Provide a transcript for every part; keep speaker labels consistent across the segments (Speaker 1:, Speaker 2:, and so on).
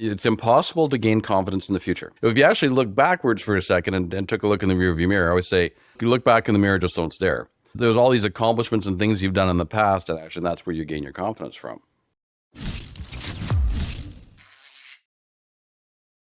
Speaker 1: It's impossible to gain confidence in the future. If you actually look backwards for a second and took a look in the rearview mirror, I always say, if you look back in the mirror, just don't stare. There's all these accomplishments and things you've done in the past, and actually that's where you gain your confidence from.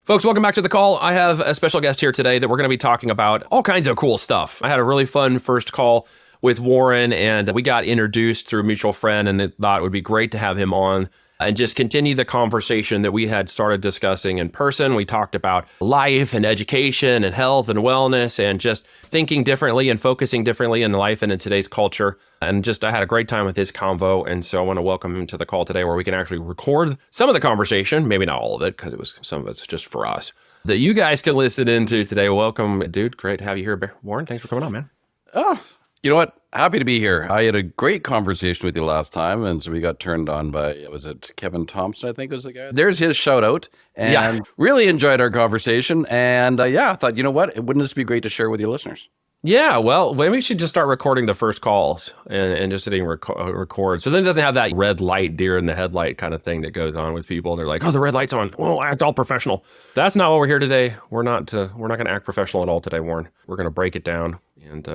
Speaker 2: Folks, welcome back to the call. I have a special guest here today that we're going to be talking about all kinds of cool stuff. I had a really fun first call with Warren, and we got introduced through a mutual friend, and thought it would be great to have him on and just continue the conversation that we had started discussing in person. We talked about life and education and health and wellness and just thinking differently and focusing differently in life and in today's culture. And just I had a great time with his convo. And so I want to welcome him to the call today where we can actually record some of the conversation, maybe not all of it, because some of it's just for us, that you guys can listen into today. Welcome, dude. Great to have you here, Warren. Thanks for coming on, man.
Speaker 1: Oh, you know what? Happy to be here. I had a great conversation with you last time, and so we got turned on by, was it Kevin Thompson, I think was the guy? There's his shout out, and really enjoyed our conversation. And I thought, you know what? Wouldn't this be great to share with your listeners?
Speaker 2: Yeah, well, maybe we should just start recording the first calls and just hitting record. So then it doesn't have that red light, deer in the headlight kind of thing that goes on with people. They're like, oh, the red light's on. Oh, act all professional. That's not what we're here today. We're not going to act professional at all today, Warren. We're going to break it down. And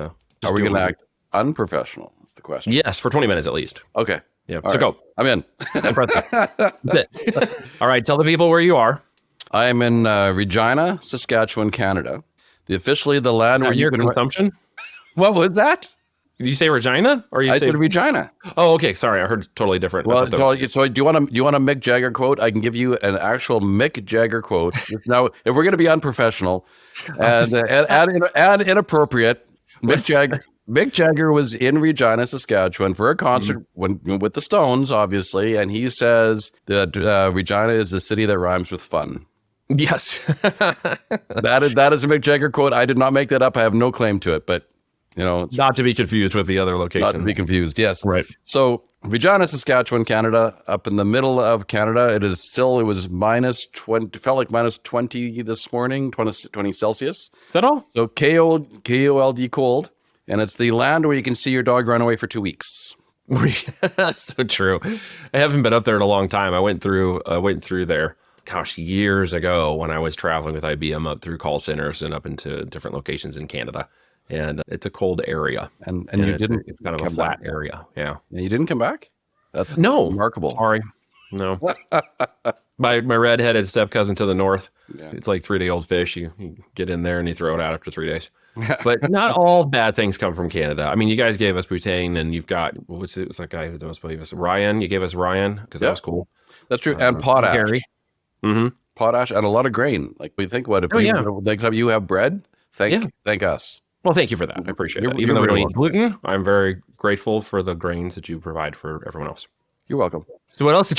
Speaker 1: are we going to act unprofessional? That's the question.
Speaker 2: Yes, for 20 minutes at least.
Speaker 1: Okay.
Speaker 2: Yeah.
Speaker 1: All
Speaker 2: so
Speaker 1: right.
Speaker 2: go.
Speaker 1: I'm in.
Speaker 2: All right. Tell the people where you are.
Speaker 1: I'm in Regina, Saskatchewan, Canada. Officially the land where
Speaker 2: your consumption.
Speaker 1: What was that?
Speaker 2: Did you say Regina or
Speaker 1: I said Regina?
Speaker 2: Oh, okay. Sorry, I heard totally different.
Speaker 1: Well, so do you want a Mick Jagger quote? I can give you an actual Mick Jagger quote. Now, if we're going to be unprofessional and inappropriate, Mick Jagger was in Regina, Saskatchewan for a concert with the Stones, obviously, and he says that Regina is the city that rhymes with fun.
Speaker 2: Yes,
Speaker 1: that is a Mick Jagger quote. I did not make that up. I have no claim to it, but
Speaker 2: not to be confused with the other location.
Speaker 1: Not to be confused. Yes,
Speaker 2: right.
Speaker 1: So Regina, Saskatchewan, Canada, up in the middle of Canada. It was minus 20. Felt like minus 20 this morning. 20 Celsius.
Speaker 2: Is that all?
Speaker 1: So KOLD cold, and it's the land where you can see your dog run away for 2 weeks.
Speaker 2: That's so true. I haven't been up there in a long time. I went through there. Gosh, years ago when I was traveling with IBM up through call centers and up into different locations in Canada. And it's a cold area. And
Speaker 1: you didn't.
Speaker 2: It's kind of a flat area. Yeah.
Speaker 1: You didn't come back? That's remarkable.
Speaker 2: Sorry. No. my redheaded step cousin to the north. Yeah. It's like 3-day-old fish. You get in there and you throw it out after 3 days. But not all bad things come from Canada. I mean, you guys gave us butane, and you've got what's that guy who most believe us? Ryan. You gave us Ryan because that was cool.
Speaker 1: That's true. And potash.
Speaker 2: Gary. Mm-hmm.
Speaker 1: Potash and a lot of grain. Like we think, what if next time you have bread? Thank us.
Speaker 2: Well, thank you for that. I appreciate that. Even though we don't eat gluten, I'm very grateful for the grains that you provide for everyone else.
Speaker 1: You're welcome.
Speaker 2: So what else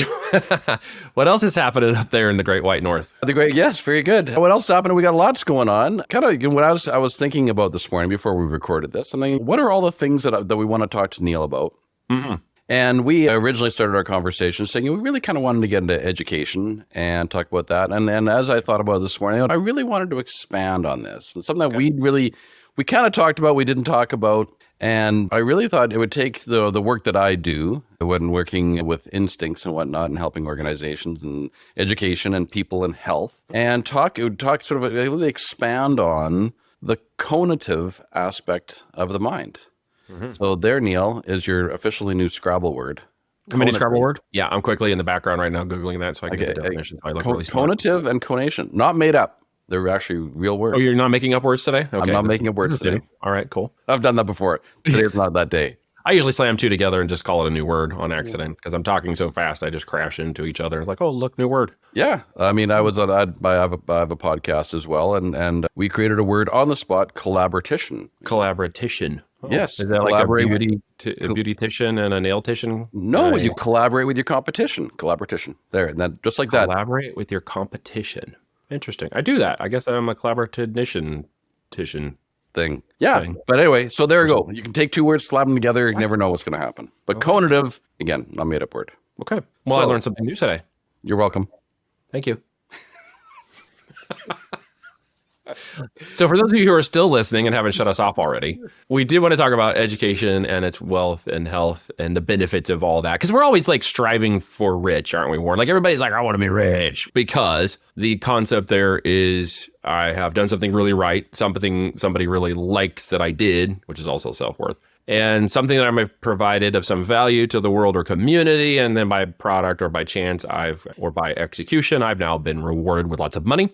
Speaker 2: is happening up there in the Great White North?
Speaker 1: Yes, very good. What else is happening? We got lots going on. Kind of what I was thinking about this morning before we recorded this. I mean, what are all the things that we want to talk to Neil about? Mm-hmm. And we originally started our conversation saying we really kind of wanted to get into education and talk about that. And as I thought about it this morning, I really wanted to expand on this. And something that we kind of talked about, we didn't talk about. And I really thought it would take the work that I do when working with instincts and whatnot and helping organizations and education and people and health and it would talk sort of really expand on the cognitive aspect of the mind. Mm-hmm. So there, Neil, is your officially new Scrabble word.
Speaker 2: Mini Scrabble word? Yeah, I'm quickly in the background right now Googling that so I can get the definition. So I look really smart.
Speaker 1: Conative and conation, not made up. They're actually real words.
Speaker 2: Oh, you're not making up words today? Okay.
Speaker 1: I'm not making up words today.
Speaker 2: All right, cool.
Speaker 1: I've done that before. Today's not that day.
Speaker 2: I usually slam two together and just call it a new word on accident because I'm talking so fast. I just crash into each other. It's like, oh, look, new word.
Speaker 1: Yeah. I mean, I have a podcast as well. And we created a word on the spot, collaboration.
Speaker 2: Collaboration.
Speaker 1: Oh, yes.
Speaker 2: Is that like a beautician and a nail-tician?
Speaker 1: No, you collaborate with your competition. Collaboration. There. And then just like that.
Speaker 2: Collaborate with your competition. Interesting. I do that. I guess I'm a collaboration
Speaker 1: thing. Yeah. But anyway, so there you go. You can take two words, slap them together. You never know what's going to happen. But conative, again, not made up word.
Speaker 2: Okay. Well, I learned something new today.
Speaker 1: You're welcome.
Speaker 2: Thank you. So for those of you who are still listening and haven't shut us off already, we did want to talk about education and its wealth and health and the benefits of all that. Because we're always like striving for rich, aren't we, Warren? Like everybody's like, I want to be rich. Because the concept there is I have done something really right, something somebody really likes that I did, which is also self-worth. And something that I provided of some value to the world or community. And then by product or by chance, or by execution, I've now been rewarded with lots of money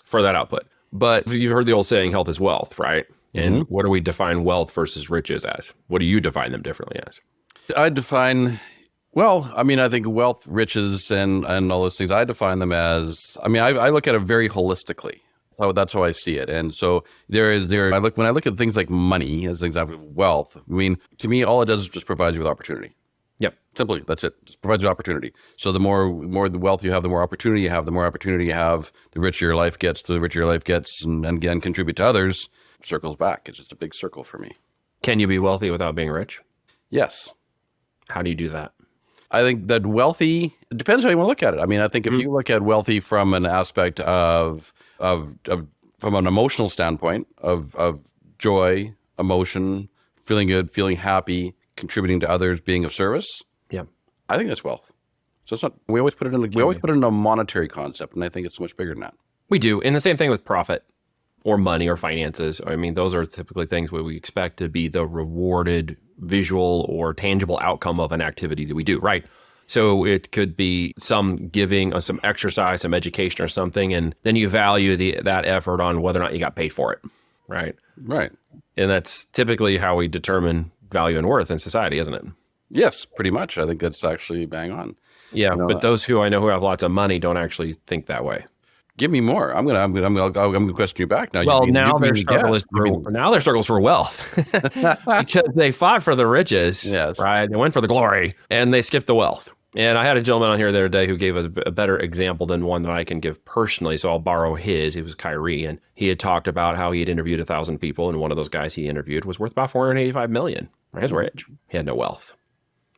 Speaker 2: for that output. But you've heard the old saying, health is wealth, right? And what do we define wealth versus riches as? What do you define them differently as?
Speaker 1: I define, I think wealth, riches, and all those things, I define them as, I look at it very holistically. So that's how I see it. And so when I look at things like money as an example of wealth, to me, all it does is just provides you with opportunity.
Speaker 2: Yep.
Speaker 1: Simply, that's it. Just provides you opportunity. So the more the wealth you have, the more opportunity you have. The more opportunity you have, the richer your life gets. The richer your life gets, and again, contribute to others. Circles back. It's just a big circle for me.
Speaker 2: Can you be wealthy without being rich?
Speaker 1: Yes.
Speaker 2: How do you do that?
Speaker 1: I think that wealthy, it depends how you want to look at it. I think if you look at wealthy from an aspect of from an emotional standpoint of joy, emotion, feeling good, feeling happy, contributing to others, being of service.
Speaker 2: Yeah.
Speaker 1: I think that's wealth. So it's not, we always put it in a monetary concept, and I think it's much bigger than that.
Speaker 2: We do. And the same thing with profit or money or finances. Those are typically things where we expect to be the rewarded visual or tangible outcome of an activity that we do, right? So it could be some giving, some exercise, some education or something, and then you value that effort on whether or not you got paid for it, right?
Speaker 1: Right.
Speaker 2: And that's typically how we determine value and worth in society, isn't it?
Speaker 1: Yes, pretty much. I think that's actually bang on.
Speaker 2: Yeah, but those who I know who have lots of money don't actually think that way.
Speaker 1: Give me more. I'm gonna question you back now.
Speaker 2: Well, now their struggle is for wealth because they fought for the riches,
Speaker 1: yes,
Speaker 2: right? They went for the glory and they skipped the wealth. And I had a gentleman on here the other day who gave us a better example than one that I can give personally. So I'll borrow his. It was Kyrie, and he had talked about how he had interviewed 1,000 people, and one of those guys he interviewed was worth about $485 million. He was rich. He had no wealth.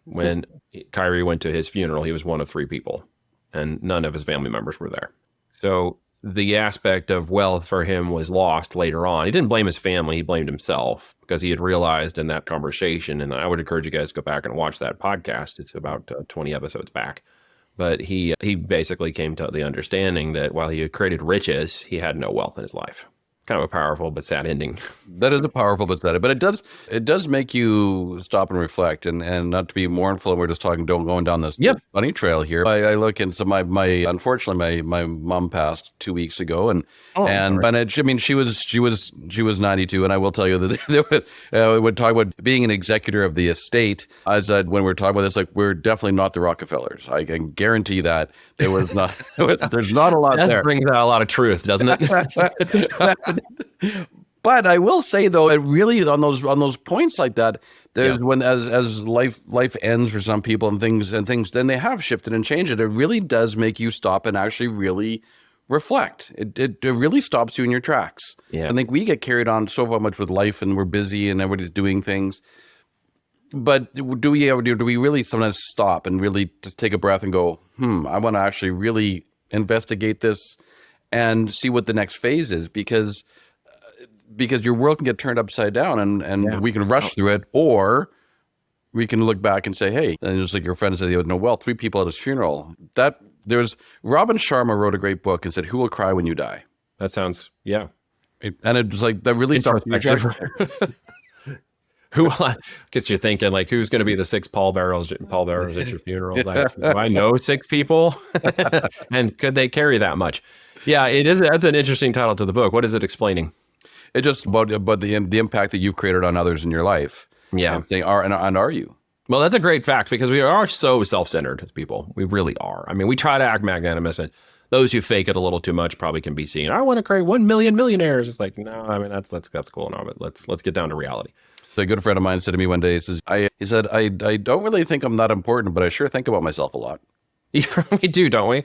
Speaker 2: When Kyrie went to his funeral, he was one of 3 people, and none of his family members were there. So the aspect of wealth for him was lost later on. He didn't blame his family. He blamed himself because he had realized in that conversation, and I would encourage you guys to go back and watch that podcast. It's about 20 episodes back. But he basically came to the understanding that while he had created riches, he had no wealth in his life. Kind of a powerful but sad ending.
Speaker 1: That is a powerful but sad. But it does make you stop and reflect, and not to be mournful. And we're just going down this funny trail here. I look into unfortunately my mom passed 2 weeks ago, she was 92, and I will tell you that they would talk about being an executor of the estate. I said when we're talking about this, like, we're definitely not the Rockefellers. I can guarantee that there was not. There's not a lot there.
Speaker 2: That brings out a lot of truth, doesn't it?
Speaker 1: But I will say, though, it really on those points like that, there's when as life ends for some people and things, then they have shifted and changed it. It really does make you stop and actually really reflect. It really stops you in your tracks.
Speaker 2: Yeah.
Speaker 1: I think we get carried on so much with life, and we're busy and everybody's doing things. But do we really sometimes stop and really just take a breath and go, I want to actually really investigate this and see what the next phase is, because your world can get turned upside down, and we can rush through it, or we can look back and say, hey, and just like your friend said, he had no wealth, 3 people at his funeral. Robin Sharma wrote a great book and said, "Who will cry when you die?"
Speaker 2: That sounds,
Speaker 1: and it was like, that really starts
Speaker 2: Who gets you thinking, like, who's going to be the 6 pallbearers at your funerals? Do I know 6 people? And could they carry that much? Yeah, it is. That's an interesting title to the book. What is it explaining?
Speaker 1: It's just about the impact that you've created on others in your life.
Speaker 2: Yeah.
Speaker 1: And saying, are you?
Speaker 2: Well, that's a great fact, because we are so self-centered as people. We really are. We try to act magnanimous, and those who fake it a little too much probably can be seen. I want to create 1 million millionaires. It's like, no, that's cool and all, but let's get down to reality.
Speaker 1: So a good friend of mine said to me one day, he said, I don't really think I'm that important, but I sure think about myself a lot.
Speaker 2: We do, don't we?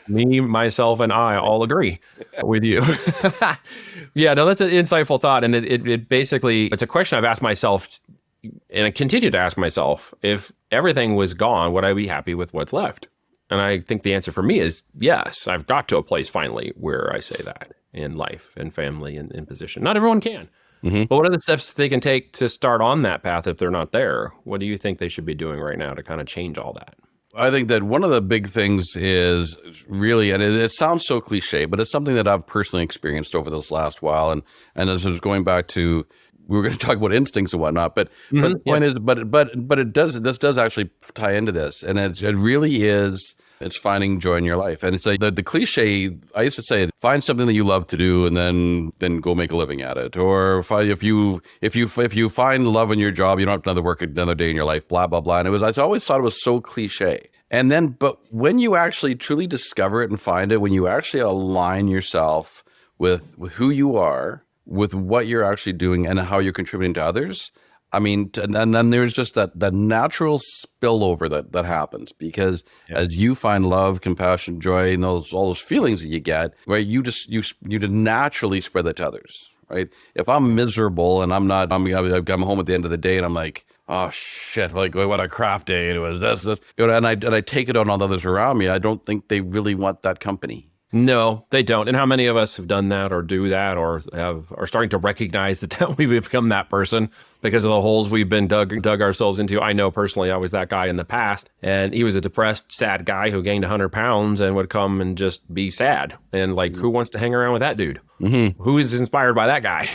Speaker 2: Me, myself, and I all agree with you. Yeah, no, that's an insightful thought. And it basically, it's a question I've asked myself, and I continue to ask myself, if everything was gone, would I be happy with what's left? And I think the answer for me is yes. I've got to a place finally where I say that. in life and family and position. Not everyone can.
Speaker 1: Mm-hmm.
Speaker 2: But what are the steps they can take to start on that path if they're not there? What do you think they should be doing right now to kind of change all that?
Speaker 1: I think that one of the big things is really, and it sounds so cliche, but it's something that I've personally experienced over this last while. And as I was going back to, we were going to talk about instincts and whatnot, but the point is, this does actually tie into this, and it really is. It's finding joy in your life, and it's like the cliche. I used to say, find something that you love to do, and then go make a living at it. Or if you find love in your job, you don't have to work another day in your life. Blah blah blah. And I always thought it was so cliche. And then, but when you actually truly discover it and find it, when you actually align yourself with who you are, with what you're actually doing, and how you're contributing to others. I mean, and then there's just that natural spillover that happens, because as you find love, compassion, joy, and all those feelings that you get, right, you naturally spread that to others, right? If I'm miserable and I'm home at the end of the day and I'm like, oh shit, like what a crap day it was, this, and I take it on all others around me, I don't think they really want that company.
Speaker 2: No, they don't. And how many of us have done that or do that or are starting to recognize that we've become that person because of the holes we've been dug ourselves into? I know personally I was that guy in the past, and he was a depressed, sad guy who gained 100 pounds and would come and just be sad. And like, who wants to hang around with that dude? Mm-hmm. Who is inspired by that guy?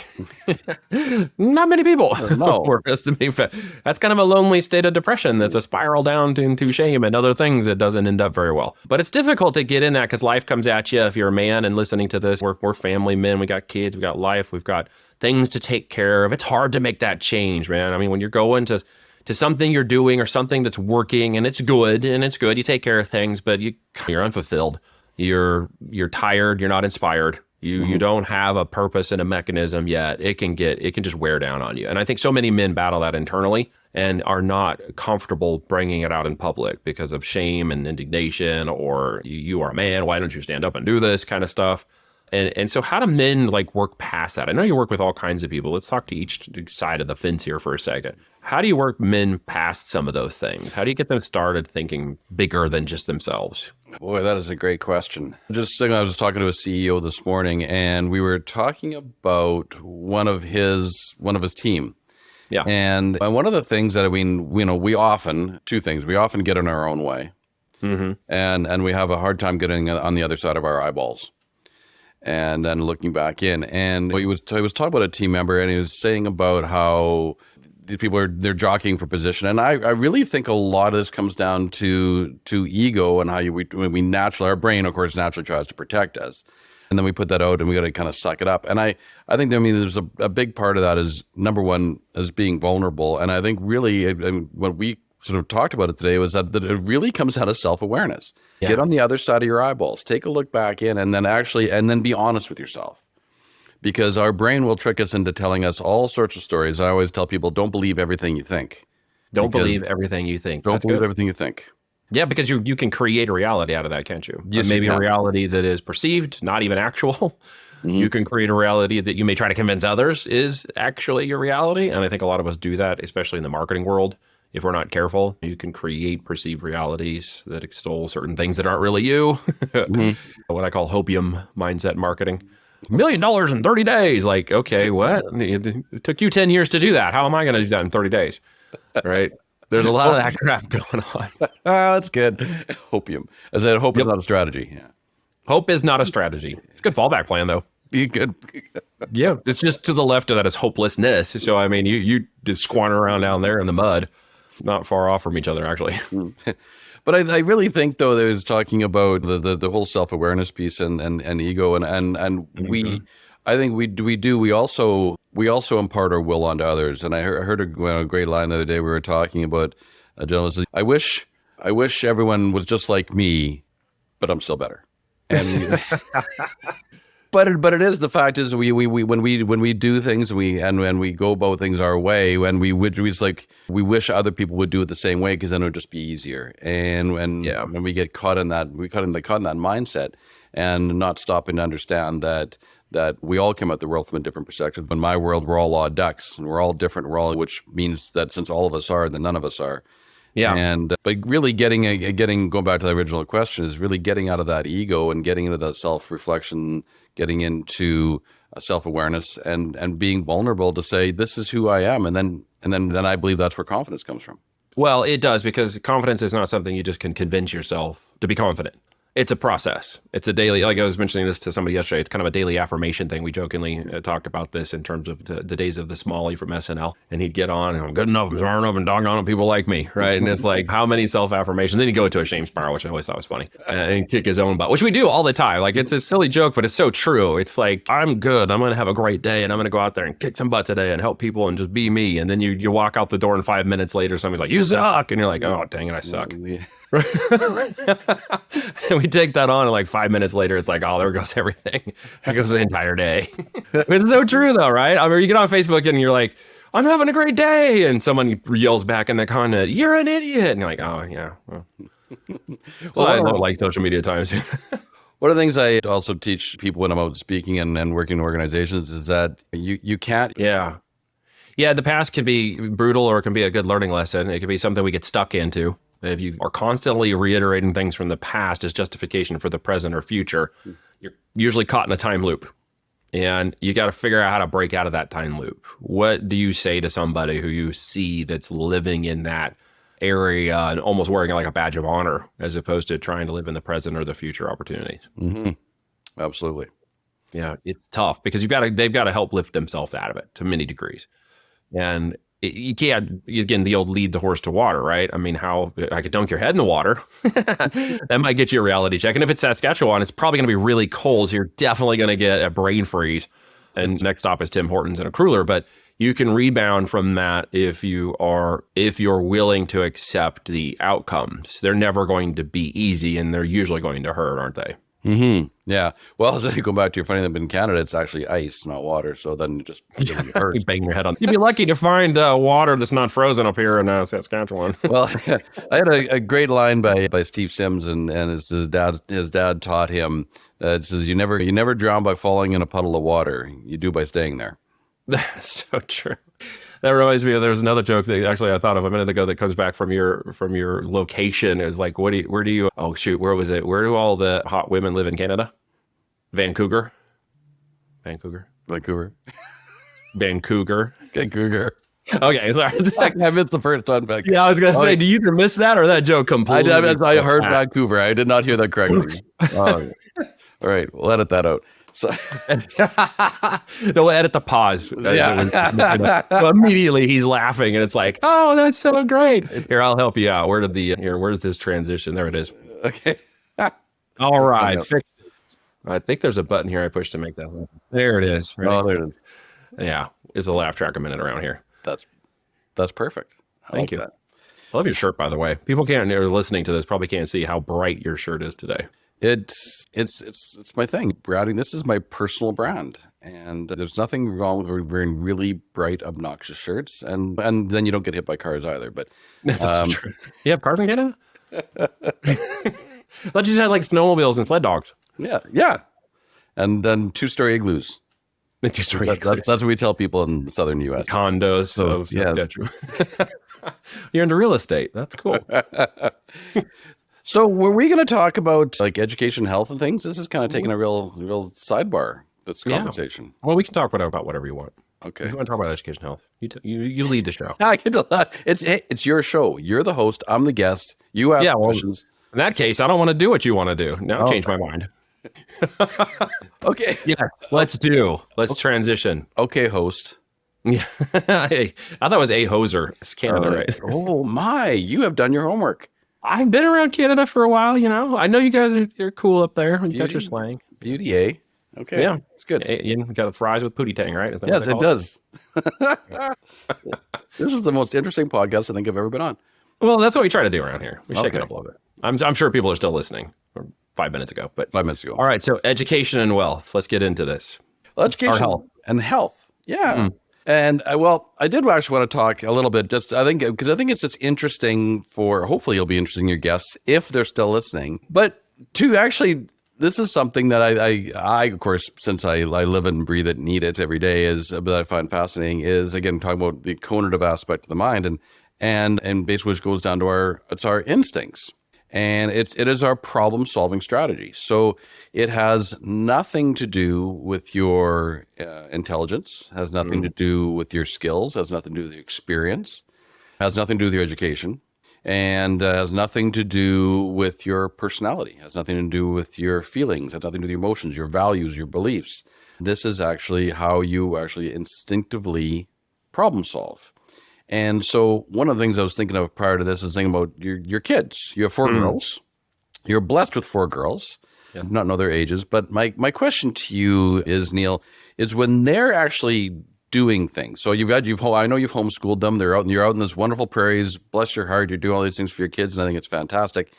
Speaker 2: Not many people.
Speaker 1: No.
Speaker 2: That's kind of a lonely state of depression. That's a spiral down into shame and other things that doesn't end up very well. But it's difficult to get in that because life comes at you. If you're a man and listening to this, we're family men. We got kids. We got life. We've got things to take care of. It's hard to make that change, man. I mean, when you're going to something you're doing or something that's working and it's good, you take care of things, but you're unfulfilled. You're tired. You're not inspired. You don't have a purpose and a mechanism yet. It can just wear down on you. And I think so many men battle that internally and are not comfortable bringing it out in public because of shame and indignation, or you are a man, why don't you stand up and do this kind of stuff. And so how do men like work past that? I know you work with all kinds of people. Let's talk to each side of the fence here for a second. How do you work men past some of those things? How do you get them started thinking bigger than just themselves?
Speaker 1: Boy, that is a great question. I was talking to a CEO this morning, and we were talking about one of his team.
Speaker 2: Yeah.
Speaker 1: And one of the things that we often get in our own way, and we have a hard time getting on the other side of our eyeballs. And then looking back in, and he was talking about a team member, and he was saying about how these people they're jockeying for position, and I really think a lot of this comes down to ego and how we naturally, our brain of course naturally tries to protect us, and then we put that out and we got to kind of suck it up. And I think there's a big part of that is, number one, is being vulnerable, and I think really what we sort of talked about it today was that it really comes out of self-awareness. Yeah. Get on the other side of your eyeballs, take a look back in, and then be honest with yourself. Because our brain will trick us into telling us all sorts of stories. I always tell people, don't believe everything you think.
Speaker 2: Don't believe everything you think.
Speaker 1: Don't believe everything you think.
Speaker 2: Yeah, because you can create a reality out of that, can't you?
Speaker 1: Yes,
Speaker 2: maybe a reality that is perceived, not even actual. Mm-hmm. You can create a reality that you may try to convince others is actually your reality. And I think a lot of us do that, especially in the marketing world. If we're not careful, you can create perceived realities that extol certain things that aren't really you. What I call hopium mindset marketing. $1 million in 30 days. Like, okay, what? It took you 10 years to do that. How am I going to do that in 30 days? Right? There's a lot of that crap going on.
Speaker 1: Oh, that's good. Hopium. I said hope is not a strategy. Yeah.
Speaker 2: Hope is not a strategy. It's a good fallback plan, though.
Speaker 1: You could.
Speaker 2: Yeah, it's just to the left of that is hopelessness. So, I mean, you just squander around down there in the mud. Not far off from each other, actually.
Speaker 1: But I really think, though, that was talking about the whole self-awareness piece and ego, and we also impart our will onto others. And I heard a great line the other day. We were talking about a gentleman said, I wish everyone was just like me, but I'm still better. And But it is, the fact is we when we do things when we go about things our way, when we wish other people would do it the same way, because then it would just be easier. And when we get caught in that mindset and not stopping to understand that we all come at the world from a different perspective. In my world, we're all odd ducks and we're all different. Which means that since all of us are, then none of us are.
Speaker 2: Yeah.
Speaker 1: And but really going back to the original question is really getting out of that ego and getting into that self-reflection, getting into self-awareness and being vulnerable to say, this is who I am. And then I believe that's where confidence comes from.
Speaker 2: Well, it does, because confidence is not something you just can convince yourself to be confident. It's a process. It's a daily, like I was mentioning this to somebody yesterday, it's kind of a daily affirmation thing. We jokingly talked about this in terms of the days of the Smalley from SNL. And he'd get on, and I'm good enough, I'm smart enough, and doggone it, people like me, right? And it's like, how many self-affirmations? Then he'd go into a shame spiral, which I always thought was funny, and kick his own butt, which we do all the time. Like, it's a silly joke, but it's so true. It's like, I'm good, I'm going to have a great day, and I'm going to go out there and kick some butt today and help people and just be me. And then you walk out the door, and 5 minutes later, somebody's like, you suck. And you're like, oh, dang it, I suck.
Speaker 1: Yeah.
Speaker 2: And we take that on, and like 5 minutes later, it's like, oh, there goes everything. There goes the entire day. It's so true, though, right? I mean, you get on Facebook and you're like, I'm having a great day, and someone yells back in the comment, you're an idiot. And you're like, oh, yeah. Well, I don't like social media at times.
Speaker 1: One of the things I also teach people when I'm out speaking and working in organizations is that you can't.
Speaker 2: Yeah, the past can be brutal, or it can be a good learning lesson. It can be something we get stuck into. If you are constantly reiterating things from the past as justification for the present or future, you're usually caught in a time loop. And you got to figure out how to break out of that time loop. What do you say to somebody who you see that's living in that area and almost wearing it like a badge of honor, as opposed to trying to live in the present or the future opportunities?
Speaker 1: Mm-hmm. Absolutely.
Speaker 2: Yeah, it's tough, because they've got to help lift themselves out of it to many degrees. And you can't, again, the old lead the horse to water, right? I mean, how I could dunk your head in the water. That might get you a reality check. And if it's Saskatchewan, it's probably going to be really cold. So you're definitely going to get a brain freeze. And next stop is Tim Hortons and a cruller. But you can rebound from that if you're willing to accept the outcomes. They're never going to be easy, and they're usually going to hurt, aren't they?
Speaker 1: Mm-hmm. Yeah. Well, so you go back to your funny thing, in Canada, it's actually ice, not water. So then it just hurts.
Speaker 2: You bang your head on. You'd be lucky to find water that's not frozen up here in Saskatchewan.
Speaker 1: Well, I had a great line by Steve Sims, and his dad taught him. It says, "You never drown by falling in a puddle of water. You do by staying there."
Speaker 2: That's so true. That reminds me of, there's another joke that actually I thought of a minute ago that comes back from your location. Is like, where do you, oh shoot, where was it? Where do all the hot women live in Canada? Vancouver.
Speaker 1: Vancouver. Okay, sorry. I missed the first one back.
Speaker 2: Yeah, I was going to say, do you either miss that or that joke completely?
Speaker 1: I heard Vancouver. I did not hear that correctly. All right, we'll edit that out. So
Speaker 2: no, we'll edit the pause.
Speaker 1: Yeah.
Speaker 2: So immediately he's laughing, and it's like, oh, that's so great. Here, I'll help you out. Where's this transition? There it is.
Speaker 1: Okay.
Speaker 2: All right. Fixed it. I think there's a button here I push to make that happen. There it is. Ready?
Speaker 1: Oh, there it is.
Speaker 2: Yeah. It's a laugh track a minute around here.
Speaker 1: That's perfect.
Speaker 2: Thank you. I love your shirt, by the way. People are listening to this probably can't see how bright your shirt is today.
Speaker 1: It's my thing. Branding. This is my personal brand, and there's nothing wrong with wearing really bright, obnoxious shirts, and then you don't get hit by cars either. But
Speaker 2: that's true. You have cars in Canada? I thought you just had like snowmobiles and sled dogs.
Speaker 1: Yeah, and then 2-story igloos.
Speaker 2: The 2-story
Speaker 1: igloos. That's what we tell people in the southern U.S.
Speaker 2: Condos of Saskatchewan. You're into real estate. That's cool.
Speaker 1: So were we going to talk about like education, health, and things? This is kind of taking a real sidebar. This conversation.
Speaker 2: Yeah. Well, we can talk about whatever you want.
Speaker 1: Okay.
Speaker 2: If you want to talk about education, health, you lead the show.
Speaker 1: It's your show. You're the host. I'm the guest. You ask questions.
Speaker 2: In that case, I don't want to do what you want to do. Now change my mind.
Speaker 1: Okay.
Speaker 2: Yes. Let's transition.
Speaker 1: Okay, host.
Speaker 2: Yeah. Hey, I thought it was a hoser. It's Canada, right?
Speaker 1: Oh my! You have done your homework.
Speaker 2: I've been around Canada for a while, you know. I know you guys are cool up there. You got your slang.
Speaker 1: Beauty, eh? Okay.
Speaker 2: Yeah.
Speaker 1: It's good.
Speaker 2: You got the fries with pootie tang, right?
Speaker 1: Yes, it does. This is the most interesting podcast I think I've ever been on.
Speaker 2: Well, that's what we try to do around here. We shake it up a little bit. I'm sure people are still listening. 5 minutes ago, but
Speaker 1: 5 minutes ago.
Speaker 2: All right. So education and wealth. Let's get into this.
Speaker 1: Education and health. Yeah. And I did actually want to talk a little bit, because I think it's just interesting hopefully it'll be interesting to your guests if they're still listening. But this is something that I of course, since I live and breathe it and eat it every day, that I find fascinating is, again, talking about the cognitive aspect of the mind. and basically which goes down to it's our instincts. And it is our problem solving strategy. So it has nothing to do with your intelligence, has nothing to do with your skills, has nothing to do with your experience, has nothing to do with your education, and has nothing to do with your personality, has nothing to do with your feelings, has nothing to do with your emotions, your values, your beliefs. This is actually how you actually instinctively problem solve. And so one of the things I was thinking of prior to this is thinking about your kids. You have four girls. You're blessed with four girls. I do not know their ages, but my question to you is, Neil, is when they're actually doing things. So I know you've homeschooled them. You're out in this wonderful prairies. Bless your heart. You're doing all these things for your kids, and I think it's fantastic.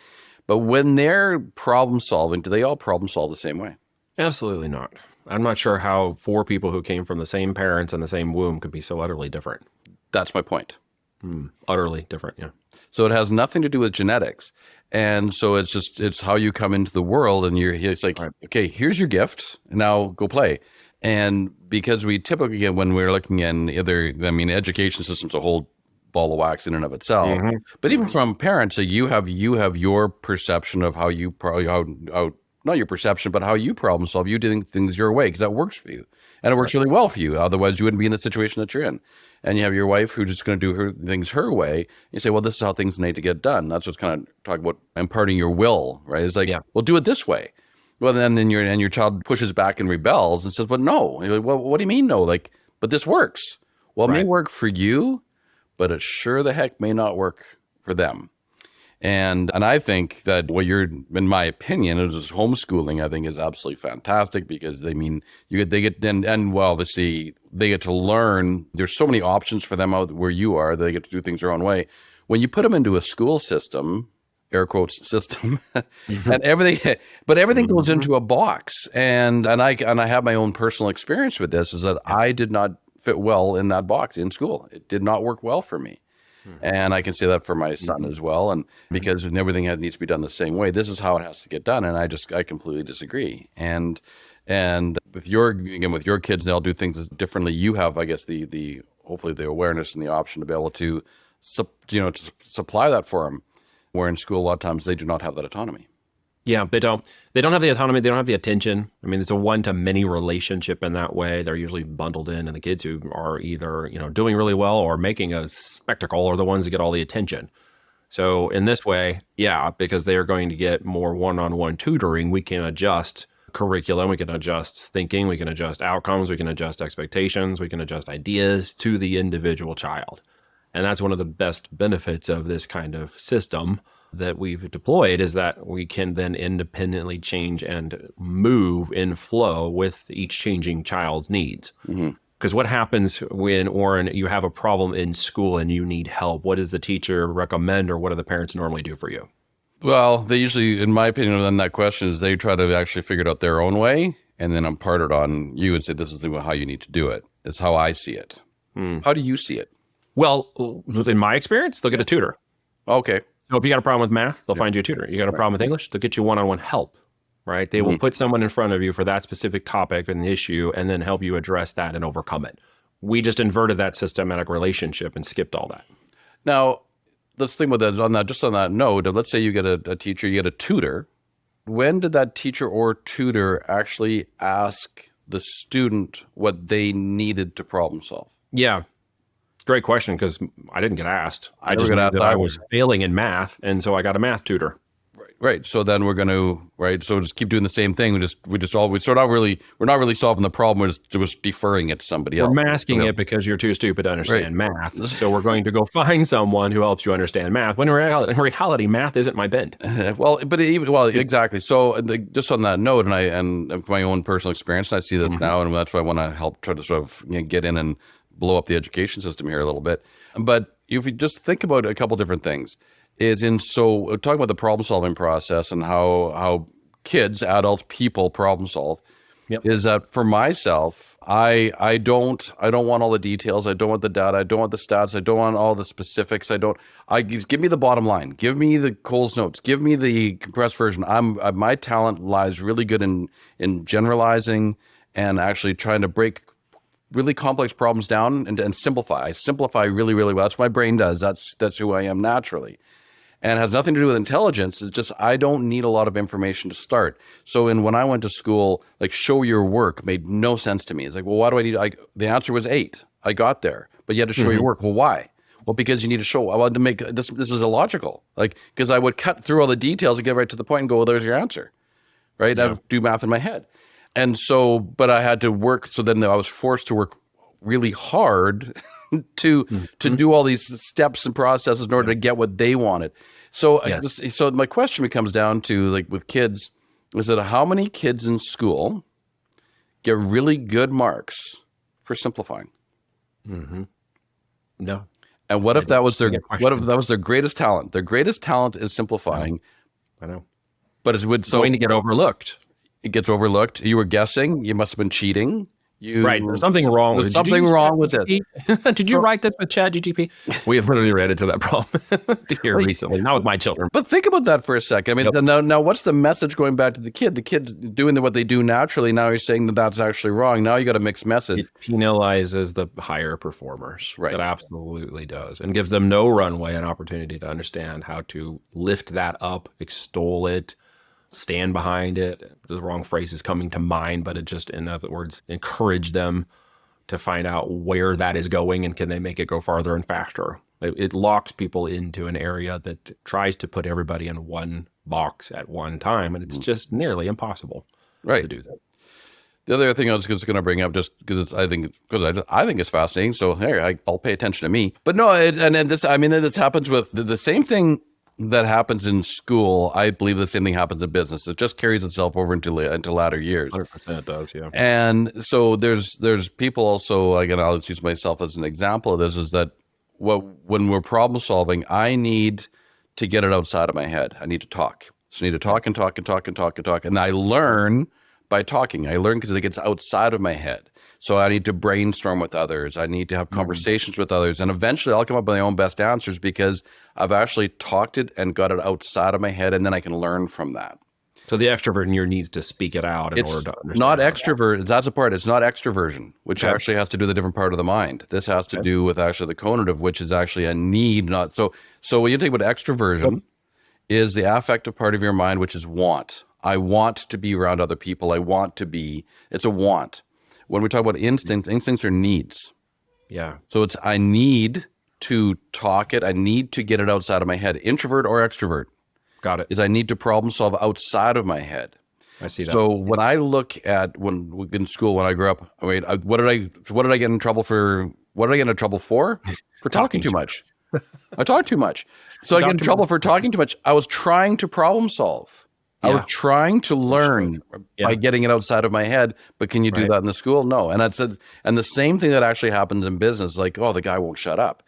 Speaker 1: But when they're problem solving, do they all problem solve the same way?
Speaker 2: Absolutely not. I'm not sure how four people who came from the same parents and the same womb could be so utterly different.
Speaker 1: That's my point.
Speaker 2: Utterly different, yeah.
Speaker 1: So it has nothing to do with genetics. And so it's how you come into the world, and it's like, okay, here's your gift. Now go play. And because we typically get, when we're looking in education system's a whole ball of wax in and of itself. But even from parents, so you have your perception of how you not your perception, but how you problem solve. You doing things your way because that works for you, and it works really well for you. Otherwise, you wouldn't be in the situation that you're in. And you have your wife who's just going to do her things her way. You say, well, this is how things need to get done. That's what's kind of talking about imparting your will, right? It's like, well, do it this way. Well, then your child pushes back and rebels and says, but no. You're like, well, what do you mean no? Like, but this works. Well, it may work for you, but it sure the heck may not work for them. And I think that in my opinion, is homeschooling, I think is absolutely fantastic because they get to learn. There's so many options for them out where you are. They get to do things their own way. When you put them into a school system, air quotes system, and everything goes into a box. And I have my own personal experience with this is that I did not fit well in that box in school. It did not work well for me. And I can say that for my son as well. And because everything needs to be done the same way, this is how it has to get done. And I completely disagree. And with your kids, they'll do things differently. You have, I guess, hopefully the awareness and the option to be able to, to supply that for them. Where in school, a lot of times they do not have that autonomy.
Speaker 2: Yeah, they don't have the autonomy. They don't have the attention. I mean, it's a one-to-many relationship in that way. They're usually bundled in, and the kids who are either, doing really well or making a spectacle are the ones that get all the attention. So in this way, because they are going to get more one-on-one tutoring, we can adjust curriculum, we can adjust thinking, we can adjust outcomes, we can adjust expectations, we can adjust ideas to the individual child. And that's one of the best benefits of this kind of system that we've deployed is that we can then independently change and move in flow with each changing child's needs. Because what happens when, Warren, you have a problem in school and you need help? What does the teacher recommend, or what do the parents normally do for you?
Speaker 1: Well, they usually, in my opinion, on that question is they try to actually figure it out their own way and then impart it on you and say, this is how you need to do it. It's how I see it. How do you see it?
Speaker 2: Well, in my experience, they'll get a tutor.
Speaker 1: Okay.
Speaker 2: So if you got a problem with math, they'll find you a tutor. You got a problem with English, they'll get you one-on-one help, right? They will put someone in front of you for that specific topic and issue and then help you address that and overcome it. We just inverted that systematic relationship and skipped all that.
Speaker 1: Now, let's think about that. Just on that note, let's say you get a teacher, you get a tutor. When did that teacher or tutor actually ask the student what they needed to problem solve?
Speaker 2: Yeah. Great question, because I didn't get asked. I just knew that I was failing in math, and so I got a math tutor.
Speaker 1: Right. So then we're going to, so just keep doing the same thing. We're not really solving the problem. We're just deferring it to somebody else.
Speaker 2: We're masking it because you're too stupid to understand math. So we're going to go find someone who helps you understand math. When in reality, math isn't my bent.
Speaker 1: Exactly. So just on that note, and from my own personal experience, and I see this now, and that's why I want to help try to sort of get in and blow up the education system here a little bit. But if you just think about a couple different things, talking about the problem solving process and how kids, adults, people problem solve, is that for myself, I don't want all the details. I don't want the data. I don't want the stats. I don't want all the specifics. Give me the bottom line. Give me the Coles notes. Give me the compressed version. My talent lies really good in generalizing and actually trying to break really complex problems down and simplify. I simplify really, really well. That's what my brain does. That's who I am naturally. And it has nothing to do with intelligence. It's just I don't need a lot of information to start. So when I went to school, like show your work made no sense to me. It's like, well, why do I need? The answer was 8. I got there, but you had to show your work. Well, why? Well, because you need to show. I wanted to make this. This is illogical. Like because I would cut through all the details and get right to the point and go, well, there's your answer, right? Yeah. I would do math in my head, and so, but I had to work. So then I was forced to work really hard to do all these steps and processes in order to get what they wanted. So, so my question becomes down to like with kids, is that how many kids in school get really good marks for simplifying?
Speaker 2: No.
Speaker 1: And what if that was their greatest talent? Their greatest talent is simplifying.
Speaker 2: I know.
Speaker 1: But it would
Speaker 2: going to get overlooked.
Speaker 1: It gets overlooked. You were guessing. You must have been cheating.
Speaker 2: Right. There's something wrong with it.
Speaker 1: There's something wrong with it.
Speaker 2: Did you write this with ChatGPT? We have literally ran into that problem here recently, not with my children.
Speaker 1: But think about that for a second. I mean, now what's the message going back to the kid? The kid doing what they do naturally. Now you're saying that that's actually wrong. Now you got a mixed message.
Speaker 2: It penalizes the higher performers.
Speaker 1: Right.
Speaker 2: It absolutely does. And gives them no runway and opportunity to understand how to lift that up, extol it, stand behind it. The wrong phrase is coming to mind, but it just, in other words, encourage them to find out where that is going and can they make it go farther and faster. It locks people into an area that tries to put everybody in one box at one time, and it's just nearly impossible to do that.
Speaker 1: The other thing I was just going to bring up, just because I think it's fascinating. So hey, I'll pay attention to me. But no, this happens with the same thing that happens in school. I believe the same thing happens in business. It just carries itself over into latter years.
Speaker 2: 100% it does, yeah.
Speaker 1: And so there's people also, again, I'll just use myself as an example of this, is that when we're problem solving, I need to get it outside of my head. I need to talk. So I need to talk and talk and talk and talk and talk. And I learn by talking. I learn because it gets outside of my head. So I need to brainstorm with others. I need to have conversations with others. And eventually I'll come up with my own best answers because I've actually talked it and got it outside of my head, and then I can learn from that.
Speaker 2: So the extrovert in you needs to speak it out in order to understand.
Speaker 1: Not extrovert. That's a part. It's not extroversion, which actually has to do with a different part of the mind. This has to do with actually the conative, which is actually a need. Not so when you think about extroversion, is the affective part of your mind, which is want. I want to be around other people. I want to be. It's a want. When we talk about instincts are needs.
Speaker 2: Yeah.
Speaker 1: So it's I need to talk it. I need to get it outside of my head. Introvert or extrovert.
Speaker 2: Got it.
Speaker 1: Is I need to problem solve outside of my head.
Speaker 2: I see that.
Speaker 1: So when I look at when in school when I grew up, what did I get in trouble for? What did I get in trouble for? For talking too much. I talk too much. So I get in trouble for talking too much. I was trying to problem solve. I was trying to learn by getting it outside of my head, but can you do that in the school? No. And and the same thing that actually happens in business, like, oh, the guy won't shut up.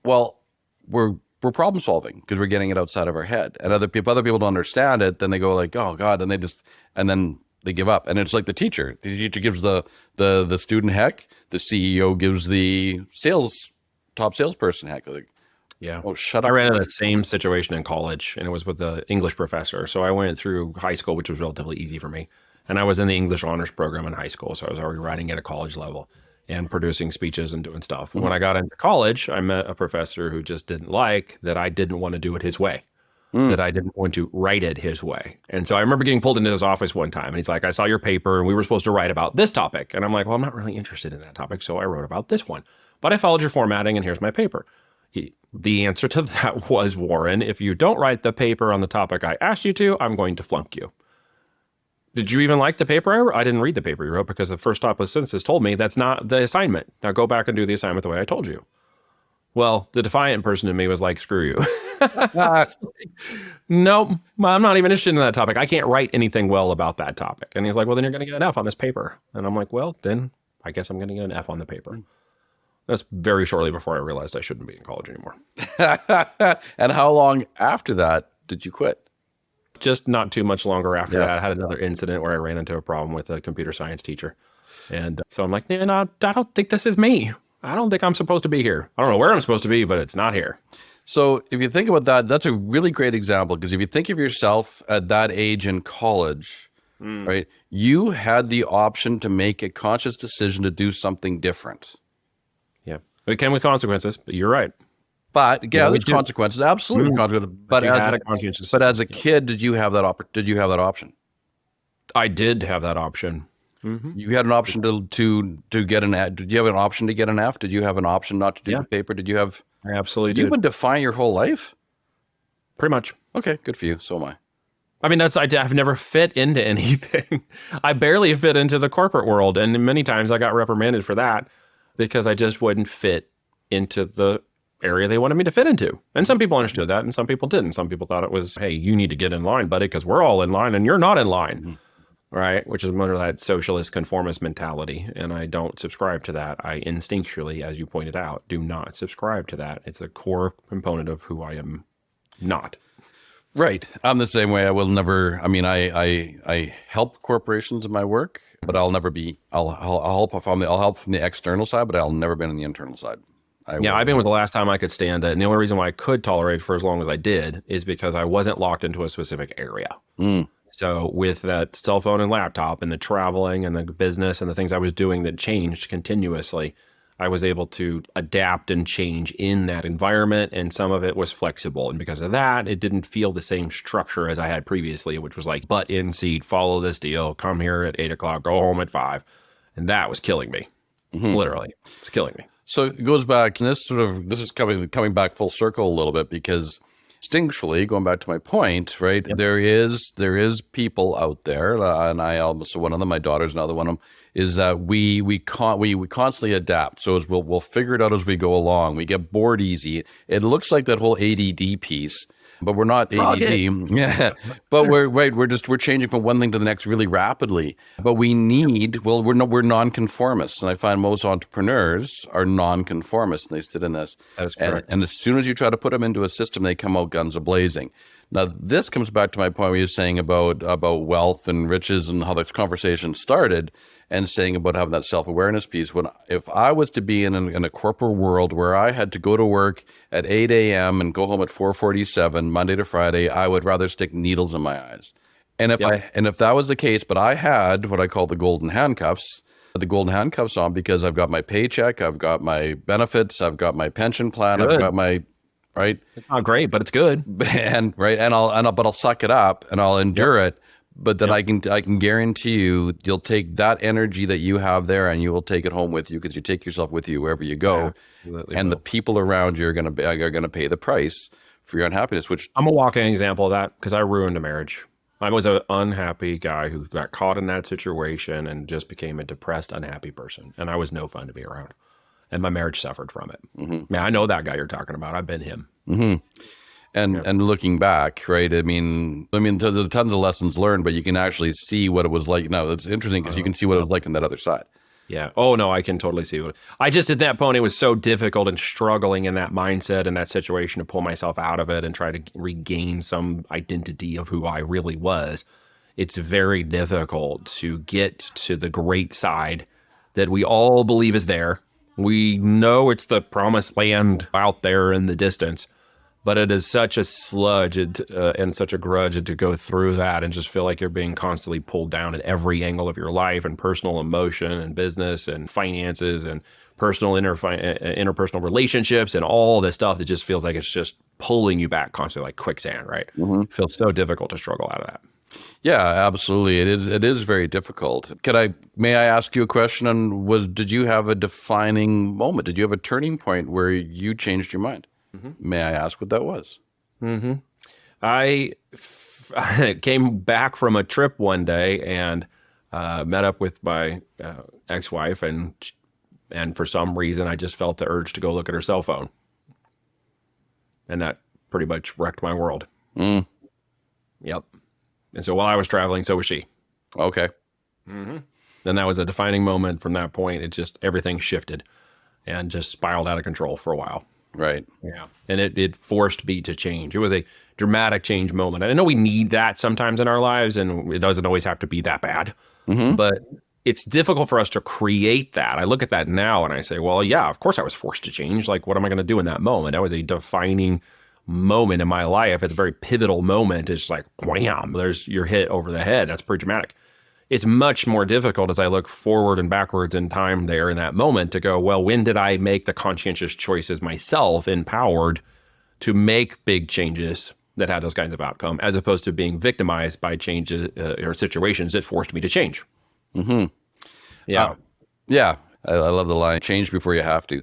Speaker 1: Well, we're problem solving because we're getting it outside of our head. And other people don't understand it, then they go like, oh God, and then they give up. And it's like the teacher. The teacher gives the student heck, the CEO gives the top salesperson heck. Like,
Speaker 2: yeah.
Speaker 1: Oh, shut up.
Speaker 2: I ran into the same situation in college, and it was with the English professor. So I went through high school, which was relatively easy for me. And I was in the English honors program in high school. So I was already writing at a college level and producing speeches and doing stuff. Mm-hmm. When I got into college, I met a professor who just didn't like that I didn't want to do it his way, that I didn't want to write it his way. And so I remember getting pulled into his office one time, and he's like, I saw your paper, and we were supposed to write about this topic. And I'm like, well, I'm not really interested in that topic, so I wrote about this one. But I followed your formatting, and here's my paper. The answer to that was, Warren, if you don't write the paper on the topic I asked you to, I'm going to flunk you. Did you even like the paper I wrote? I didn't read the paper you wrote because the first stop of sentences told me that's not the assignment. Now go back and do the assignment the way I told you. Well, the defiant person in me was like, screw you. Nope, I'm not even interested in that topic. I can't write anything well about that topic. And he's like, well, then you're going to get an F on this paper. And I'm like, well, then I guess I'm going to get an F on the paper. That's very shortly before I realized I shouldn't be in college anymore.
Speaker 1: And how long after that did you quit?
Speaker 2: Just not too much longer after that. I had another incident where I ran into a problem with a computer science teacher. And so I'm like, no, I don't think this is me. I don't think I'm supposed to be here. I don't know where I'm supposed to be, but it's not here.
Speaker 1: So if you think about that, that's a really great example. Because if you think of yourself at that age in college, right? You had the option to make a conscious decision to do something different.
Speaker 2: Yeah. It came with consequences, but you're right.
Speaker 1: But yeah,
Speaker 2: we
Speaker 1: there's
Speaker 2: do.
Speaker 1: consequences, absolutely consequences.
Speaker 2: But you had a conscientious
Speaker 1: but as a
Speaker 2: decision.
Speaker 1: kid, did you have that option?
Speaker 2: I did have that option.
Speaker 1: You had an option to get an F. Did you have an option to get an F? Did you have an option not to do
Speaker 2: Yeah.
Speaker 1: the paper? Did you have?
Speaker 2: I absolutely
Speaker 1: You've
Speaker 2: did.
Speaker 1: been defying your whole life.
Speaker 2: Pretty much.
Speaker 1: Okay, good for you. So am I.
Speaker 2: I mean, I've never fit into anything. I barely fit into the corporate world. And many times I got reprimanded for that because I just wouldn't fit into the area they wanted me to fit into. And some people understood that and some people didn't. Some people thought it was, hey, you need to get in line, buddy, because we're all in line and you're not in line. Right? Which is more of that socialist conformist mentality. And I don't subscribe to that. I instinctually, as you pointed out, do not subscribe to that. It's a core component of who I am not.
Speaker 1: Right. I'm the same way. I will never. I mean, I help corporations in my work, but I'll never be. I'll help from the external side, but I'll never been on the internal side.
Speaker 2: IBM was the last time I could stand it. And the only reason why I could tolerate it for as long as I did is because I wasn't locked into a specific area. So with that cell phone and laptop and the traveling and the business and the things I was doing that changed continuously, I was able to adapt and change in that environment. And some of it was flexible. And because of that, it didn't feel the same structure as I had previously, which was like butt in seat, follow this deal, come here at 8 o'clock, go home at 5. And that was killing me. Literally, it's killing me.
Speaker 1: So it goes back, and this is coming back full circle a little bit, because instinctually, going back to my point, right?
Speaker 2: Yep.
Speaker 1: There is people out there, and I also one of them. My daughter's another one of them. Is that we constantly adapt. So we'll figure it out as we go along. We get bored easy. It looks like that whole ADD piece, but we're not ADD. Yeah, but we're changing from one thing to the next really rapidly. But we're nonconformists, and I find most entrepreneurs are nonconformists, and they sit in this.
Speaker 2: That is correct.
Speaker 1: And as soon as you try to put them into a system, they come out guns a-blazing. Now, this comes back to my point where you're saying about wealth and riches and how this conversation started, and saying about having that self-awareness piece. If I was to be in a corporate world where I had to go to work at 8 a.m. and go home at 4:47 Monday to Friday, I would rather stick needles in my eyes. And if that was the case, but I had what I call the golden handcuffs on, because I've got my paycheck, I've got my benefits, I've got my pension plan, I've got my right.
Speaker 2: It's not great, but it's good.
Speaker 1: But I'll suck it up and I'll endure it. But then I can guarantee you'll take that energy that you have there and you will take it home with you, because you take yourself with you wherever you go.
Speaker 2: Absolutely
Speaker 1: And
Speaker 2: will.
Speaker 1: the people around you are going to pay the price for your unhappiness. Which
Speaker 2: I'm a walking example of that because I ruined a marriage. I was an unhappy guy who got caught in that situation and just became a depressed, unhappy person. And I was no fun to be around. And my marriage suffered from it. Man, I know that guy you're talking about. I've been him.
Speaker 1: And looking back, right? I mean, there's tons of lessons learned, but you can actually see what it was like. Now, it's interesting because you can see what it was like on that other side.
Speaker 2: Yeah. Oh, no, I can totally see what I just at that point, it was so difficult and struggling in that mindset and that situation to pull myself out of it and try to regain some identity of who I really was. It's very difficult to get to the great side that we all believe is there. We know it's the promised land out there in the distance, but it is such a sludge and such a grudge to go through that and just feel like you're being constantly pulled down at every angle of your life, and personal emotion and business and finances and personal interpersonal relationships and all this stuff that just feels like it's just pulling you back constantly like quicksand, right? It feels so difficult to struggle out of that.
Speaker 1: Yeah, absolutely. It is very difficult. May I ask you a question did you have a defining moment? Did you have a turning point where you changed your mind? May I ask what that was?
Speaker 2: I came back from a trip one day and met up with my ex-wife, and for some reason I just felt the urge to go look at her cell phone, and that pretty much wrecked my world. Yep. And so while I was traveling, so was she.
Speaker 1: Okay.
Speaker 2: Then that was a defining moment. From that point, everything shifted and just spiraled out of control for a while.
Speaker 1: Right.
Speaker 2: Yeah. And it forced me to change. It was a dramatic change moment. And I know we need that sometimes in our lives, and it doesn't always have to be that bad. But it's difficult for us to create that. I look at that now and I say, well, yeah, of course I was forced to change. Like, what am I going to do in that moment? That was a defining moment in my life. It's a very pivotal moment. It's like, wham, there's your hit over the head. That's pretty dramatic. It's much more difficult as I look forward and backwards in time there in that moment to go, well, when did I make the conscientious choices myself, empowered to make big changes that had those kinds of outcome, as opposed to being victimized by changes or situations that forced me to change.
Speaker 1: Mm-hmm.
Speaker 2: Yeah.
Speaker 1: Yeah. I love the line, change before you have to.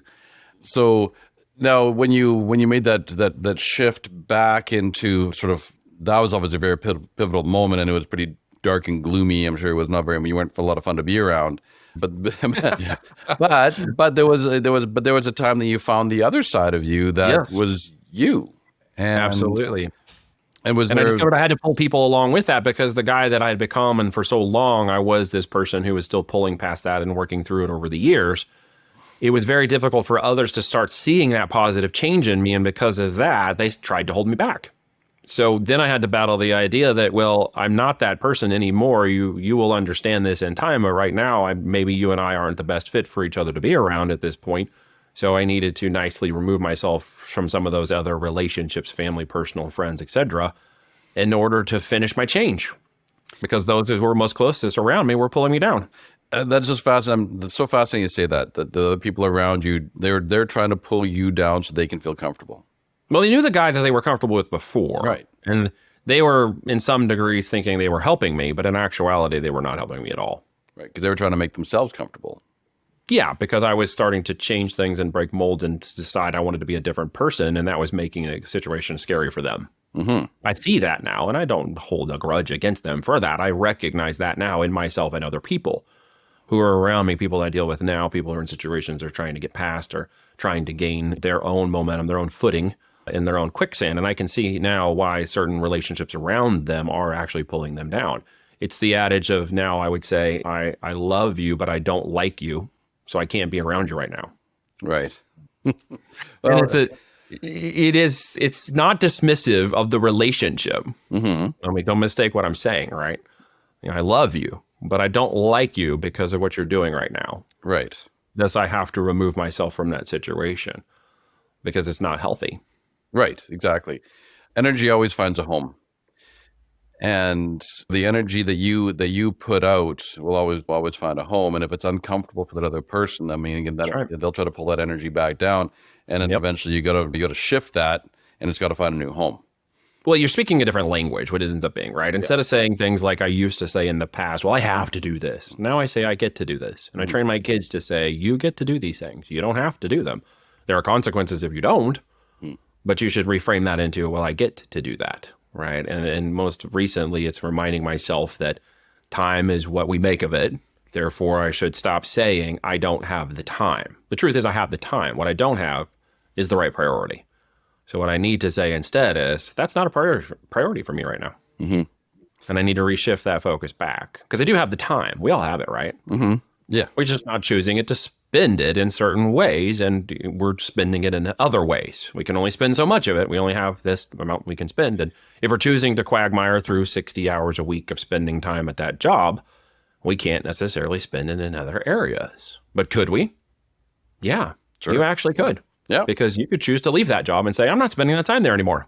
Speaker 1: So now when you made that shift back into sort of, that was obviously a very pivotal moment, and it was pretty dark and gloomy. I'm sure it was not very, you weren't a lot of fun to be around, but but there was a time that you found the other side of you that
Speaker 2: Yes.
Speaker 1: was you.
Speaker 2: Absolutely.
Speaker 1: And was
Speaker 2: And I
Speaker 1: there,
Speaker 2: discovered I had to pull people along with that, because the guy that I had become, and for so long I was this person who was still pulling past that and working through it over the years. It was very difficult for others to start seeing that positive change in me. And because of that, they tried to hold me back. So then I had to battle the idea that, well, I'm not that person anymore. You will understand this in time. But right now, maybe you and I aren't the best fit for each other to be around at this point. So I needed to nicely remove myself from some of those other relationships, family, personal, friends, etc., in order to finish my change. Because those who were most closest around me were pulling me down.
Speaker 1: that's just fascinating. That's so fascinating you say that the other people around you, they're trying to pull you down so they can feel comfortable.
Speaker 2: Well, they knew the guy that they were comfortable with before.
Speaker 1: Right.
Speaker 2: And they were, in some degrees, thinking they were helping me, but in actuality, they were not helping me at all.
Speaker 1: Right. Because they were trying to make themselves comfortable.
Speaker 2: Yeah, because I was starting to change things and break molds and decide I wanted to be a different person, and that was making a situation scary for them.
Speaker 1: Mm-hmm.
Speaker 2: I see that now, and I don't hold a grudge against them for that. I recognize that now in myself and other people who are around me, people I deal with now, people who are in situations they're trying to get past or trying to gain their own momentum, their own footing in their own quicksand. And I can see now why certain relationships around them are actually pulling them down. It's the adage of, now I would say, I love you, but I don't like you, so I can't be around you right now.
Speaker 1: Right.
Speaker 2: And it's not dismissive of the relationship.
Speaker 1: Mm-hmm.
Speaker 2: I mean, don't mistake what I'm saying, right? I love you, but I don't like you because of what you're doing right now.
Speaker 1: Right.
Speaker 2: Thus, I have to remove myself from that situation because it's not healthy.
Speaker 1: Right. Exactly. Energy always finds a home. And the energy that you put out will always find a home. And if it's uncomfortable for that other person, I mean, again,
Speaker 2: Right.
Speaker 1: they'll try to pull that energy back down, and then eventually you gotta shift that, and it's got to find a new home.
Speaker 2: Well, you're speaking a different language, what it ends up being, right? Instead of saying things like I used to say in the past, well, I have to do this. Now I say I get to do this. And I train my kids to say, you get to do these things. You don't have to do them. There are consequences if you don't, but you should reframe that into, well, I get to do that, right? And most recently, it's reminding myself that time is what we make of it. Therefore, I should stop saying I don't have the time. The truth is I have the time. What I don't have is the right priority. So what I need to say instead is, that's not a priority for me right now.
Speaker 1: Mm-hmm.
Speaker 2: And I need to reshift that focus back. Because I do have the time. We all have it, right?
Speaker 1: Mm-hmm. Yeah.
Speaker 2: We're just not choosing it to spend it in certain ways, and we're spending it in other ways. We can only spend so much of it. We only have this amount we can spend. And if we're choosing to quagmire through 60 hours a week of spending time at that job, we can't necessarily spend it in other areas. But could we? Yeah,
Speaker 1: Sure.
Speaker 2: You actually could.
Speaker 1: Yeah.
Speaker 2: Because you could choose to leave that job and say, I'm not spending that time there anymore.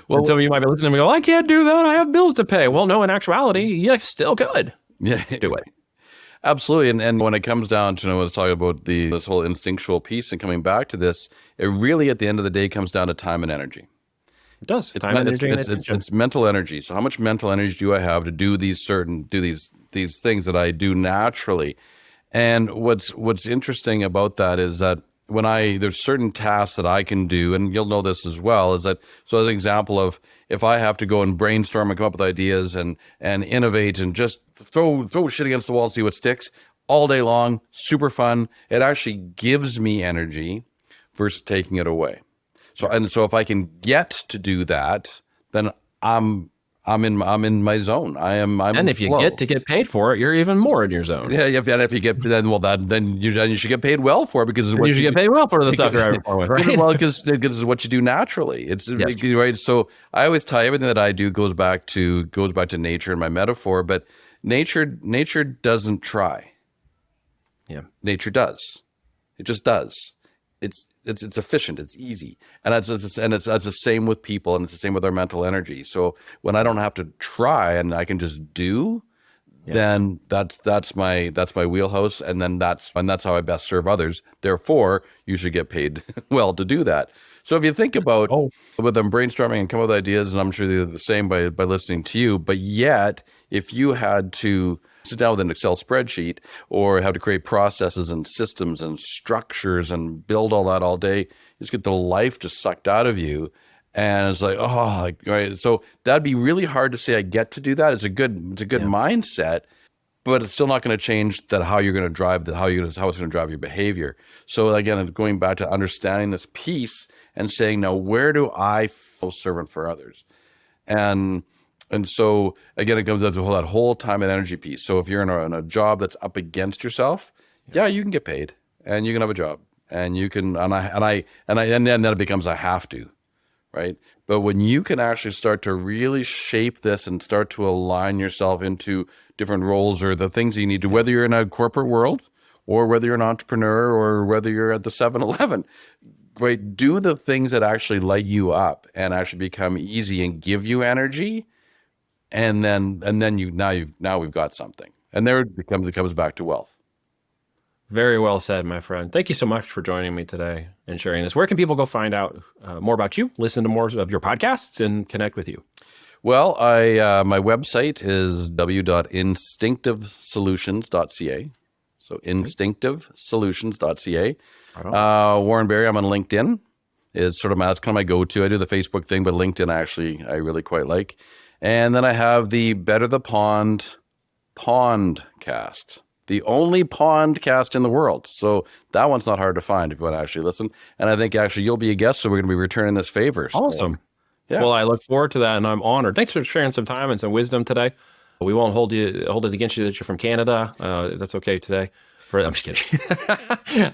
Speaker 2: Well, and some of you might be listening and go, I can't do that. I have bills to pay. Well, no, in actuality, you still could.
Speaker 1: Yeah.
Speaker 2: Do it.
Speaker 1: Absolutely. And when it comes down to, let's talk about this whole instinctual piece and coming back to this, it really, at the end of the day, comes down to time and energy.
Speaker 2: It does.
Speaker 1: It's mental energy. So how much mental energy do I have to do these things that I do naturally? And what's interesting about that is that there's certain tasks that I can do, and you'll know this as well, is that, so as an example of, if I have to go and brainstorm and come up with ideas and innovate and just throw shit against the wall and see what sticks all day long, super fun. It actually gives me energy versus taking it away. So if I can get to do that, then I'm in my zone.
Speaker 2: And if you
Speaker 1: flow.
Speaker 2: get to get paid for it, you're even more in your zone.
Speaker 1: Yeah, and if you get then you should get paid well for it, because it's what
Speaker 2: you should get paid well for the stuff you're having fun with, right?
Speaker 1: Well, because it's what you do naturally. It's right. So I always tell you, everything that I do goes back to nature and my metaphor. But nature doesn't try.
Speaker 2: Yeah,
Speaker 1: nature does. It just does. It's efficient. It's easy, and it's the same with people, and it's the same with our mental energy. So when I don't have to try and I can just do, then that's my wheelhouse, and then that's how I best serve others. Therefore, you should get paid well to do that. So if you think about with them brainstorming and come up with ideas, and I'm sure they're the same by listening to you, but yet if you had to sit down with an Excel spreadsheet or have to create processes and systems and structures and build all that all day, you just get the life just sucked out of you. And it's like, right. So that'd be really hard to say I get to do that. It's a good mindset, but it's still not going to change that how you're going to drive how it's going to drive your behavior. So again, going back to understanding this piece and saying, now where do I feel servant for others? And so again, it comes down to that whole time and energy piece. So if you're in a job that's up against yourself, you can get paid and you can have a job and you can, and then it becomes a have to. Right. But when you can actually start to really shape this and start to align yourself into different roles or the things you need to, whether you're in a corporate world or whether you're an entrepreneur or whether you're at the 7-Eleven, right? Do the things that actually light you up and actually become easy and give you energy. And then now we've got something. And there it comes back to wealth.
Speaker 2: Very well said, my friend. Thank you so much for joining me today and sharing this. Where can people go find out more about you, listen to more of your podcasts, and connect with you?
Speaker 1: Well, my website is w.instinctivesolutions.ca. So instinctivesolutions.ca. Warren Barry, I'm on LinkedIn. That's kind of my go-to. I do the Facebook thing, but LinkedIn actually I really quite like. And then I have the Better the Pond Pondcast. The only pondcast in the world. So that one's not hard to find if you want to actually listen. And I think actually you'll be a guest, so we're going to be returning this favor. So,
Speaker 2: awesome. Yeah. Well, I look forward to that, and I'm honored. Thanks for sharing some time and some wisdom today. We won't hold it against you that you're from Canada. That's okay today. I'm just kidding.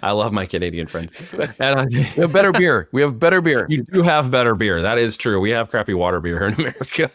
Speaker 2: I love my Canadian friends. And
Speaker 1: we have better beer. You
Speaker 2: do have better beer. That is true. We have crappy water beer here in America,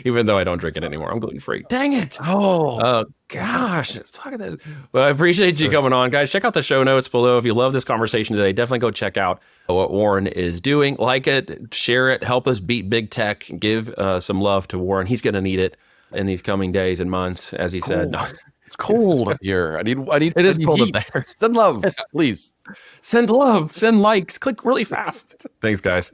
Speaker 2: even though I don't drink it anymore. I'm gluten-free. Dang it. Oh, gosh. Let's talk about this. Well, I appreciate you coming on, guys. Check out the show notes below. If you love this conversation today, definitely go check out what Warren is doing. Like it, share it, help us beat big tech, give some love to Warren. He's going to need it in these coming days and months, as he said. No.
Speaker 1: It's cold up here. I need.
Speaker 2: It is cold up there.
Speaker 1: Send love, please.
Speaker 2: Send love. Send likes. Click really fast. Thanks, guys.